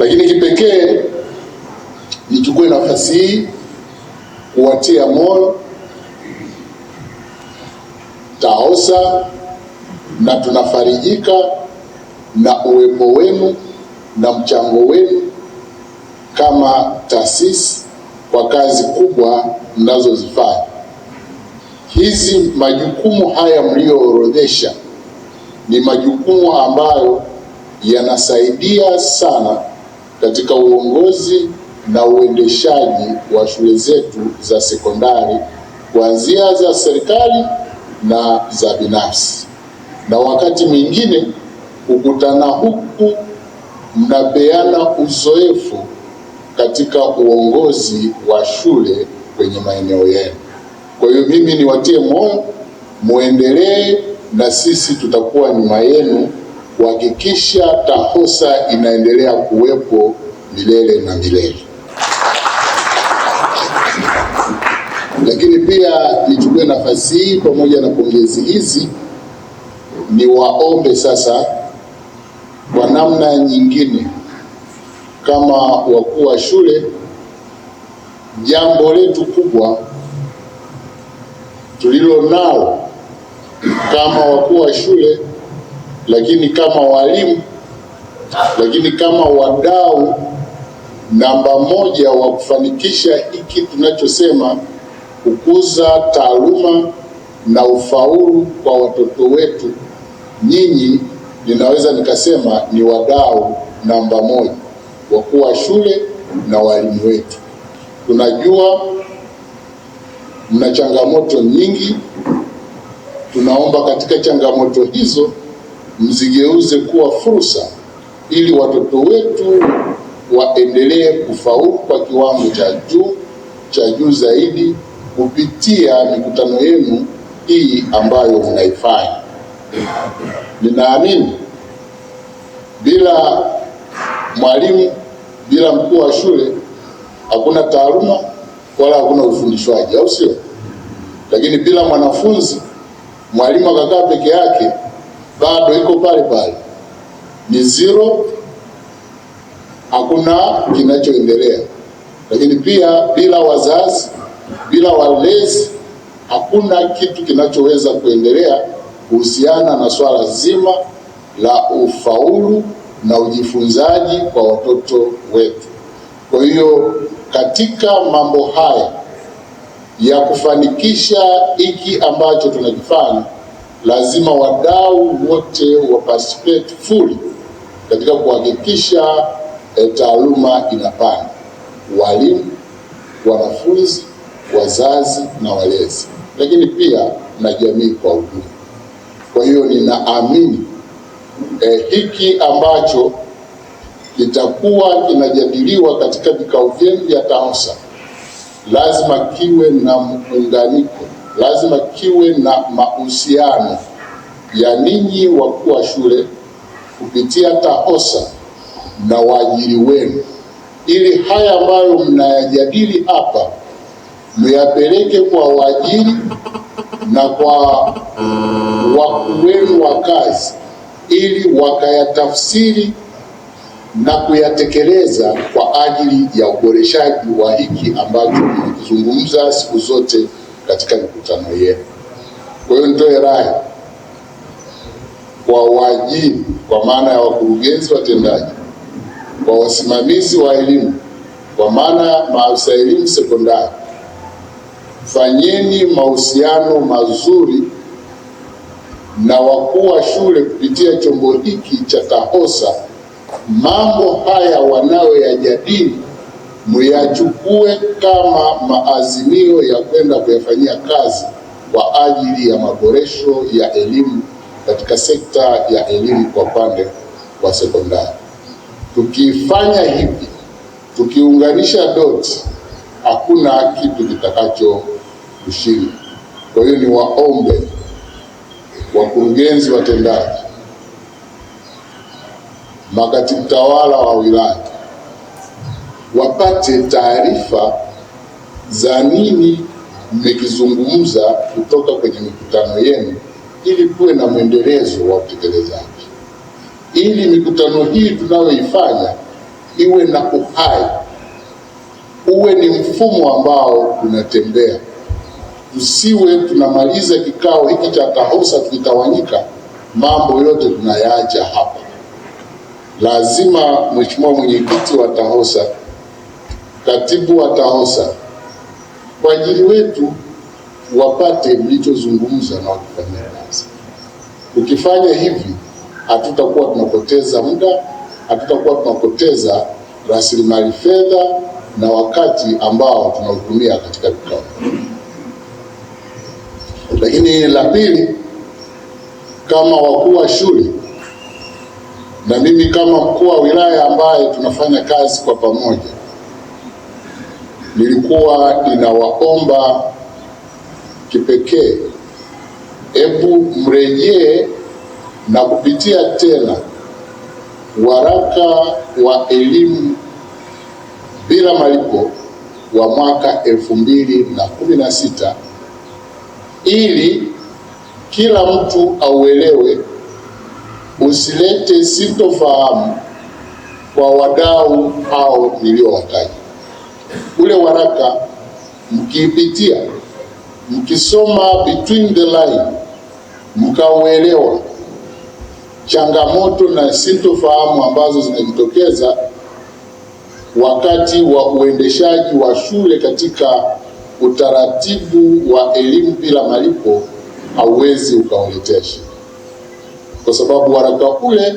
Lakini kipekee nichukue nafasi hii kuwatia moyo TAHOSA, na tunafarijika na uwepo wenu na mchango wenu kama taasisi kwa kazi kubwa mnazozifanya. Hizi majukumu haya mlioorodhesha ni majukumu ambayo yanasaidia sana katika uongozi na uendeshaji wa shule zetu za sekondari, kuanzia za serikali na za binafsi. Na wakati mwingine kukutana huku mnapeana uzoefu katika uongozi wa shule kwenye maeneo yenu. Kwa hiyo mimi niwatie moyo, muendelee, na sisi tutakuwa nyuma yenu kuhakikisha TAHOSA inaendelea kuwepo milele na milele. Lakini pia nichukue nafasi hii pamoja na pongezi hizi niwaombe sasa kwa namna nyingine kama wakuu wa shule, jambo letu kubwa tulilo nalo kama wakuu wa shule, lakini kama walimu, lakini kama wadau namba moja wa kufanikisha hiki tunachosema kukuza taaluma na ufaulu kwa watoto wetu, nyinyi ninaweza nikasema ni wadau namba moja, wakuu wa shule na walimu wetu. Tunajua mna changamoto nyingi, tunaomba katika changamoto hizo mzigeuze kuwa fursa ili watoto wetu waendelee kufaulu kwa kiwango cha juu zaidi kupitia mikutano yenu hii ambayo mnaifanya. Ninaamini bila mwalimu, bila mkuu wa shule hakuna taaluma wala hakuna ufundishwaji, au sio? Lakini bila mwanafunzi, mwalimu akakaa peke yake bado iko pale pale, ni zero, hakuna kinachoendelea. Lakini pia bila wazazi, bila walezi, hakuna kitu kinachoweza kuendelea kuhusiana na swala zima la ufaulu na ujifunzaji kwa watoto wetu. Kwa hiyo katika mambo haya ya kufanikisha hiki ambacho tunakifanya, lazima wadau wote wa participate fully katika kuhakikisha taaluma inapanda: walimu, wanafunzi, wazazi na walezi, lakini pia na jamii kwa ujumla. Kwa hiyo ninaamini hiki ambacho kitakuwa kinajadiliwa katika vikao vyenu vya TAHOSA lazima kiwe na muunganiko, lazima kiwe na mahusiano ya ninyi wakuu wa shule kupitia TAHOSA na waajiri wenu, ili haya ambayo mnayajadili hapa muyapeleke kwa waajiri na kwa wakuu wenu wa kazi, ili wakayatafsiri na kuyatekeleza kwa ajili ya uboreshaji wa hiki ambacho tunazungumza siku zote katika mikutano yetu. Kwa hiyo nitoe rai kwa waajiri, kwa maana ya wakurugenzi watendaji, kwa wasimamizi wa elimu, kwa maana ya maafisa elimu sekondari, fanyeni mahusiano mazuri na wakuu wa shule kupitia chombo hiki cha TAHOSA. Mambo haya wanayoyajadili muyachukue kama maazimio ya kwenda kuyafanyia kazi kwa ajili ya maboresho ya elimu katika sekta ya elimu kwa upande wa sekondari. Tukifanya hivi, tukiunganisha doti, hakuna kitu kitakacho kushinda. Kwa hiyo ni waombe wakurugenzi watendaji, makatibu tawala wa wilaya wapate taarifa za nini mmekizungumza kutoka kwenye mikutano yenu, ili kuwe na mwendelezo wa utekelezaji, ili mikutano hii tunayoifanya iwe na uhai, uwe ni mfumo ambao unatembea. Tusiwe tunamaliza kikao hiki cha TAHOSA tukitawanyika, mambo yote tunayaacha hapa. Lazima Mheshimiwa Mwenyekiti wa TAHOSA, Katibu wa TAHOSA, kwa ajili wetu wapate mlichozungumza na wakifanyia kazi. Ukifanya hivi, hatutakuwa tunapoteza muda, hatutakuwa tunapoteza rasilimali fedha na wakati ambao tunautumia katika vikao. Lakini la pili, kama wakuu wa shule na mimi kama mkuu wa wilaya ambaye tunafanya kazi kwa pamoja, nilikuwa ninawaomba kipekee, hebu mrejee na kupitia tena waraka wa elimu bila malipo wa mwaka 2016 ili kila mtu auelewe, usilete sintofahamu kwa wadau hao niliowataja. Ule waraka mkiipitia, mkisoma between the line, mkauelewa changamoto na sintofahamu ambazo zinajitokeza wakati wa uendeshaji wa shule katika utaratibu wa elimu bila malipo, hauwezi ukauletea shida, kwa sababu waraka ule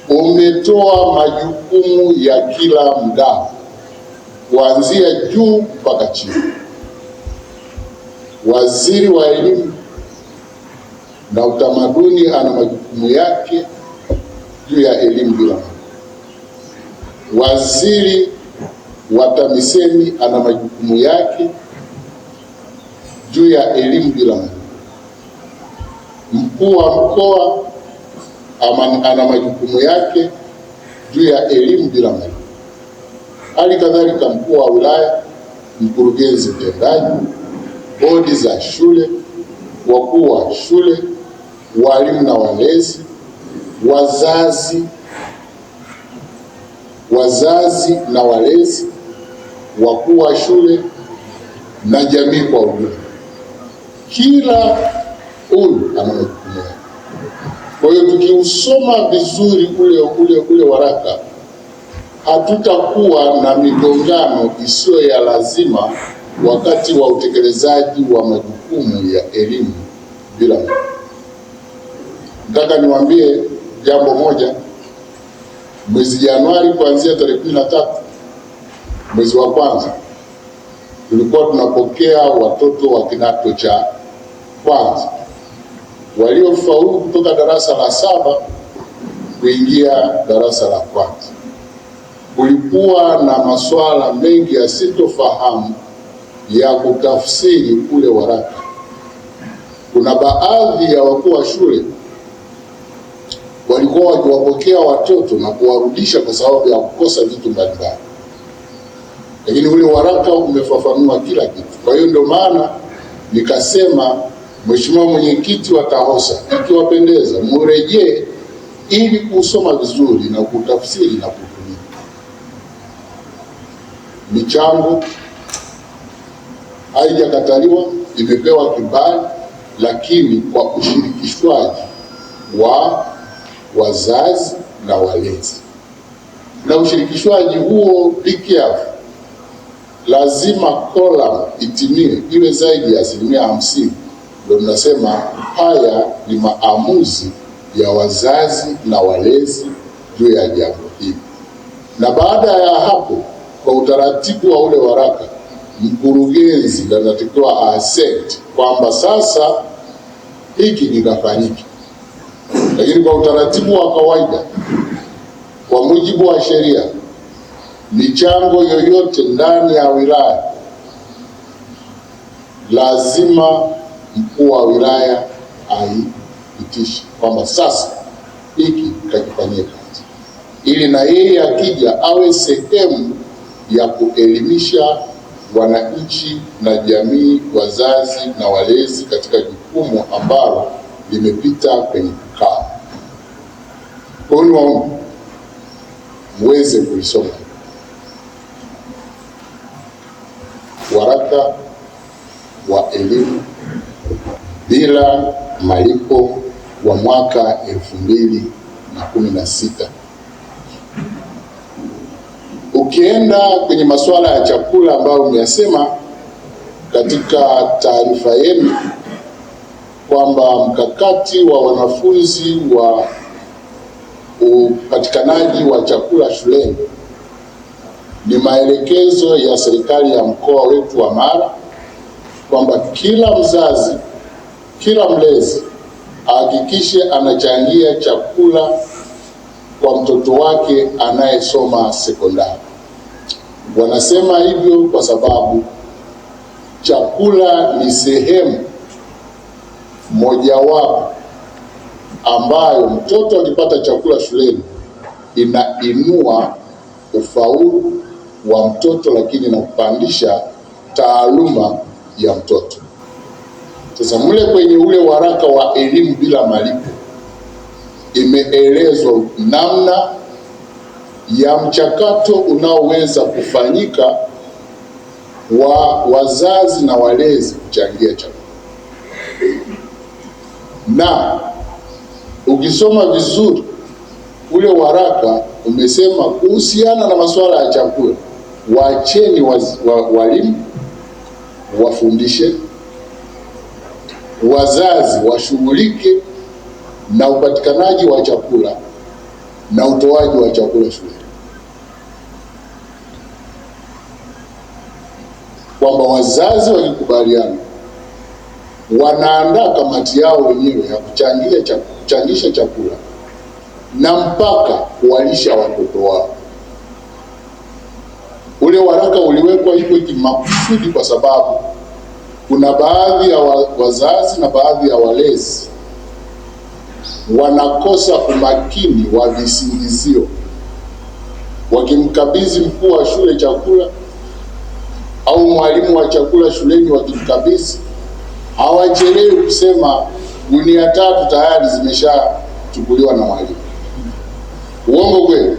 umetoa majukumu ya kila mdau kuanzia juu mpaka chini. Waziri wa elimu na utamaduni ana majukumu yake juu ya elimu bila malipo. Waziri wa TAMISEMI ana majukumu yake juu ya elimu bila malipo. Mkuu wa mkoa ana majukumu yake juu ya elimu bila malipo. Hali kadhalika mkuu wa wilaya, mkurugenzi mtendaji, bodi za shule, wakuu wa shule, walimu na walezi, wazazi na walezi, wakuu wa shule na jamii kwa ujumla. Kila huyu ana majukumu yake. Kwa hiyo tukiusoma vizuri ule waraka, hatutakuwa na migongano isiyo ya lazima wakati wa utekelezaji wa majukumu ya elimu bila malipo. Nataka niwaambie jambo moja. Mwezi Januari kuanzia tarehe 13, mwezi wa kwanza, tulikuwa tunapokea watoto wa kidato cha kwanza waliofaulu kutoka darasa la 7 kuingia darasa la kwanza. Kulikuwa na masuala mengi ya sintofahamu ya kutafsiri ule waraka. Kuna baadhi ya wakuu wa shule walikuwa wakiwapokea watoto na kuwarudisha kwa sababu ya kukosa vitu mbalimbali, lakini ule waraka umefafanua kila kitu. Kwa hiyo ndio maana nikasema, Mheshimiwa Mwenyekiti wa TAHOSA, ikiwapendeza murejee ili kusoma vizuri na kutafsiri na kutumia. Michango haijakataliwa, imepewa kibali, lakini kwa ushirikishwaji wa wazazi na walezi. Na ushirikishwaji huo, be careful, lazima column itimie, iwe zaidi ya 50%. Ndio tunasema haya ni maamuzi ya wazazi na walezi juu ya jambo hili. Na baada ya hapo, kwa utaratibu wa ule waraka, mkurugenzi anatakiwa assent kwamba sasa hiki kinafanyika. Lakini kwa utaratibu wa kawaida, kwa mujibu wa sheria, michango yoyote ndani ya wilaya lazima mkuu wa wilaya aipitishe kwamba sasa hiki kakifanyia kazi, ili na yeye akija awe sehemu ya kuelimisha wananchi na jamii, wazazi na walezi katika jukumu ambalo limepita kwenye kikao. Kwa hiyo muweze kuisoma. Waraka wa elimu bila malipo wa mwaka 2016. Ukienda kwenye masuala ya chakula ambayo umeyasema katika taarifa yenu kwamba mkakati wa wanafunzi wa upatikanaji wa chakula shuleni ni maelekezo ya serikali ya mkoa wetu wa Mara kwamba kila mzazi, kila mlezi ahakikishe anachangia chakula kwa mtoto wake anayesoma sekondari. Wanasema hivyo kwa sababu chakula ni sehemu mojawapo ambayo mtoto akipata chakula shuleni inainua ufaulu wa mtoto, lakini na kupandisha taaluma ya mtoto. Sasa mle kwenye ule waraka wa elimu bila malipo imeelezwa namna ya mchakato unaoweza kufanyika wa wazazi na walezi kuchangia chakula. Na ukisoma vizuri ule waraka umesema kuhusiana na masuala ya chakula, waacheni walimu wafundishe, wazazi washughulike na upatikanaji wa chakula na utoaji wa chakula shuleni, kwamba wazazi wakikubaliana wanaandaa kamati yao wenyewe ya kuchangisha chakula na mpaka kuwalisha watoto wao. Ule waraka uliwekwa hivyo kimakusudi kwa sababu kuna baadhi ya wazazi na baadhi ya walezi wanakosa umakini wa visingizio. Wakimkabidhi mkuu wa shule chakula au mwalimu wa chakula shuleni, wakimkabidhi hawachelewi kusema gunia 3 tayari zimeshachukuliwa na mwalimu. Uongo kweli?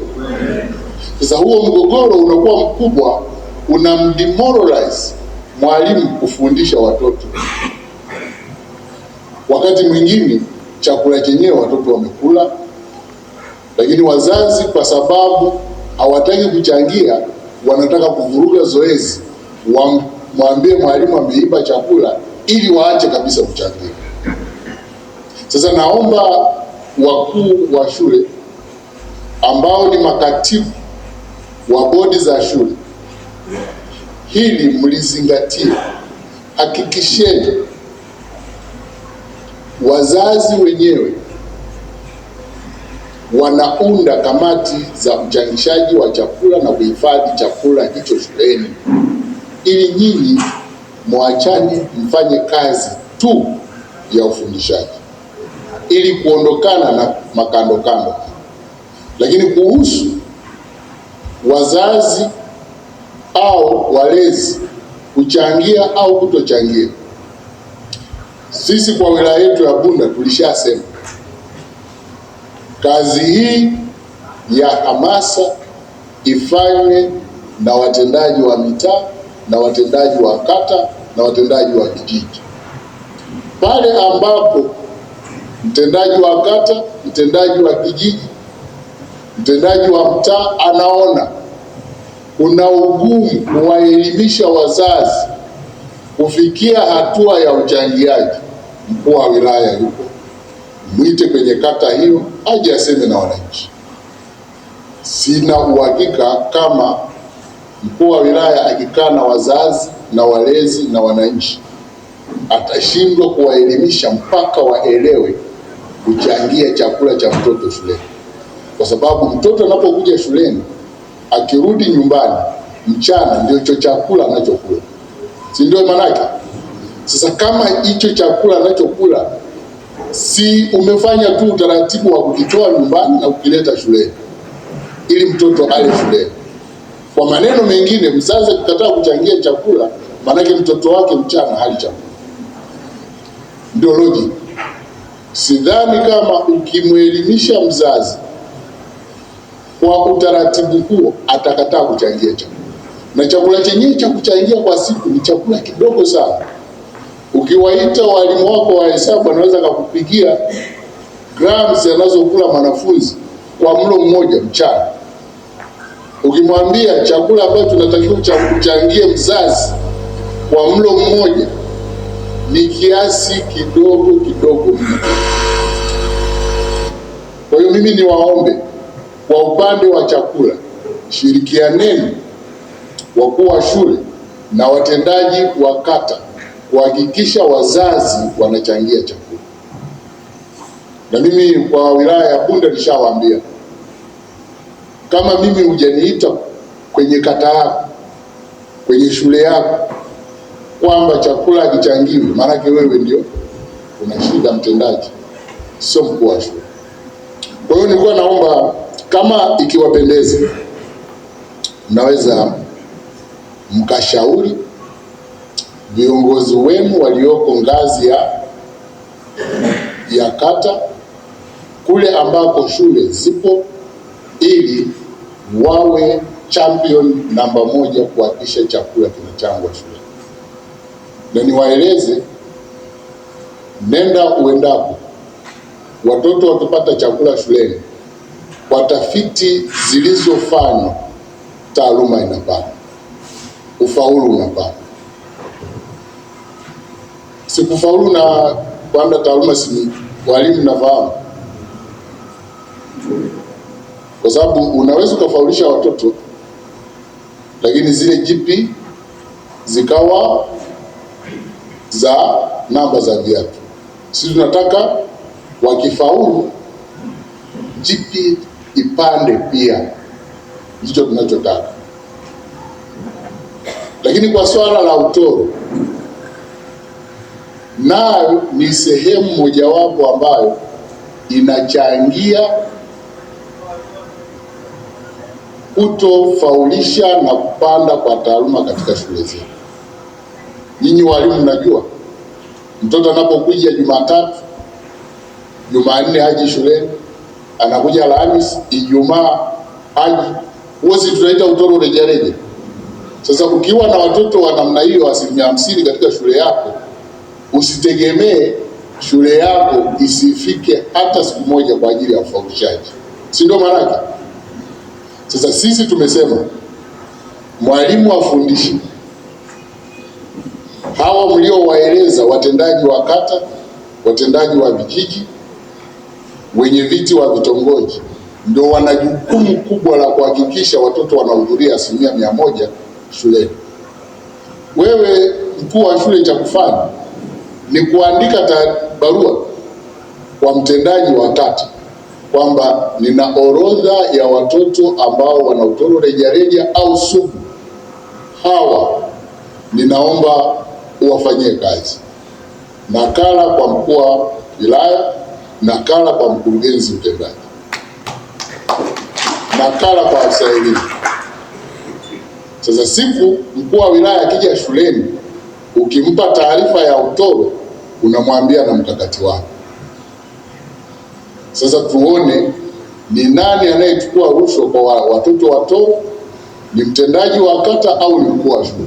Sasa huo mgogoro unakuwa mkubwa, unamdemoralize mwalimu kufundisha watoto. Wakati mwingine chakula chenyewe watoto wamekula, lakini wazazi kwa sababu hawataki kuchangia, wanataka kuvuruga zoezi, mwambie mwalimu ameiba chakula ili waache kabisa kuchangia. Sasa naomba wakuu wa shule ambao ni makatibu wa bodi za shule, hili mlizingatie. Hakikisheni wazazi wenyewe wanaunda kamati za uchangishaji wa chakula na kuhifadhi chakula hicho shuleni, ili nyinyi mwachani mfanye kazi tu ya ufundishaji ili kuondokana na makandokando. Lakini kuhusu wazazi au walezi kuchangia au kutochangia, sisi kwa wilaya yetu ya Bunda tulishasema kazi hii ya hamasa ifanywe na watendaji wa mitaa na watendaji wa kata na watendaji wa kijiji. Pale ambapo mtendaji wa kata, mtendaji wa kijiji, mtendaji wa mtaa anaona kuna ugumu kuwaelimisha wazazi kufikia hatua ya uchangiaji, mkuu wa wilaya yupo, mwite kwenye kata hiyo aje aseme na wananchi. Sina uhakika kama mkuu wa wilaya akikaa na wazazi na walezi na wananchi atashindwa kuwaelimisha mpaka waelewe kuchangia chakula cha mtoto shuleni, kwa sababu mtoto anapokuja shuleni akirudi nyumbani mchana ndio chakula anachokula, si ndio manake? Sasa kama hicho chakula anachokula si umefanya tu utaratibu wa kukitoa nyumbani na kukileta shuleni ili mtoto ale shuleni. Kwa maneno mengine, mzazi akikataa kuchangia chakula, manake mtoto wake mchana hali chakula. Ndio logic. Sidhani kama ukimwelimisha mzazi kwa utaratibu huo atakataa kuchangia chakula, na chakula chenyewe cha kuchangia kwa siku ni chakula kidogo sana. Ukiwaita walimu wako wa hesabu, anaweza kukupigia grams anazokula mwanafunzi kwa mlo mmoja mchana. Ukimwambia chakula ambacho tunatakiwa kuchangia mzazi kwa mlo mmoja ni kiasi kidogo kidogo. Kwa hiyo mimi niwaombe, kwa upande wa chakula, shirikianeni wakuu wa shule na watendaji wa kata kuhakikisha wazazi wanachangia chakula. Na mimi kwa wilaya ya Bunda nishawaambia, kama mimi hujaniita kwenye kata yako, kwenye shule yako, kwamba chakula kichangiwe, maanake wewe ndio una shida, mtendaji, sio mkuu wa shule. Kwa hiyo nilikuwa naomba, kama ikiwapendeza, mnaweza mkashauri viongozi wenu walioko ngazi ya kata kule ambako shule zipo, ili wawe champion namba moja kuhakikisha chakula kinachangwa shule. Na niwaeleze, nenda uendapo, watoto wakipata chakula shuleni, kwa tafiti zilizofanywa, taaluma inapanda, ufaulu unapanda. Sikufaulu na kwamba taaluma si walimu, nafahamu, kwa sababu unaweza ukafaulisha watoto lakini zile GP zikawa za namba za viatu. Sisi tunataka wakifaulu GP ipande pia, ndicho tunachotaka. Lakini kwa swala la utoro, nayo ni sehemu mojawapo ambayo inachangia kutofaulisha na kupanda kwa taaluma katika shule zetu. Nyinyi walimu mnajua, mtoto anapokuja Jumatatu, Jumanne haji shuleni, anakuja Alhamisi, Ijumaa haji, wote tunaita utoro rejareja. Sasa ukiwa na watoto wa namna hiyo 50% katika shule yako, usitegemee shule yako isifike hata siku moja kwa ajili ya ufaulishaji, si ndio maana yake? Sasa sisi tumesema mwalimu afundishe, hawa mliowaeleza, watendaji wa kata, watendaji wa vijiji, wenye viti wa vitongoji, ndio wana jukumu kubwa la kuhakikisha watoto wanahudhuria 100% shuleni. Wewe mkuu wa shule, cha kufanya ni kuandika barua kwa mtendaji wa kata kwamba nina orodha ya watoto ambao wana utoro rejareja au sugu, hawa ninaomba uwafanyie kazi. Nakala kwa mkuu wa wilaya, nakala kwa mkurugenzi mtendaji, nakala kwa afisa elimu. Sasa siku mkuu wa wilaya akija shuleni, ukimpa taarifa ya utoro, unamwambia na mkakati wako. Sasa tuone ni nani anayechukua rushwa kwa watoto watoro, ni mtendaji wa kata au ni mkuu wa shule.